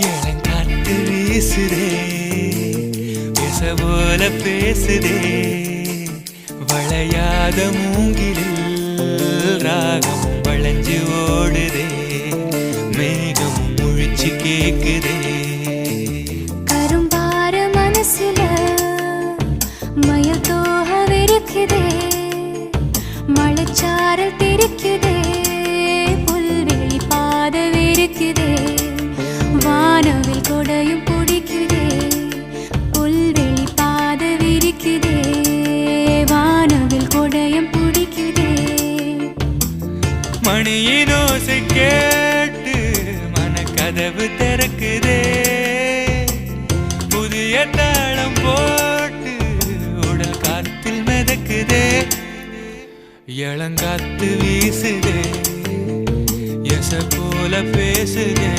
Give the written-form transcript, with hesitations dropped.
இளங்காத்து வீசுதே பேச போல பேசுதே வளையாத மூங்கிலில் ராகம் வளைஞ்சு ஓடுதே மேகம் முழிச்சு கேக்குதே கரும்பார மனசுல மயில் தோகவிருக்குதே மழைச்சாரல் தெரிக்குதே புல்வெளி பாதவிருக்குதே வானவில் கொடையும் பிடிக்குதே புல்வெளி பாதவிருக்குதே வானவில் கொடையும் பிடிக்குதே மணியின் ஓசை கேட்டு மனக்கதவு திறக்குதே புதிய தாளம் போட்டு உடல் காத்தில் மிதக்குதே இளங்காத்து வீசுதே எச போல பேசுதே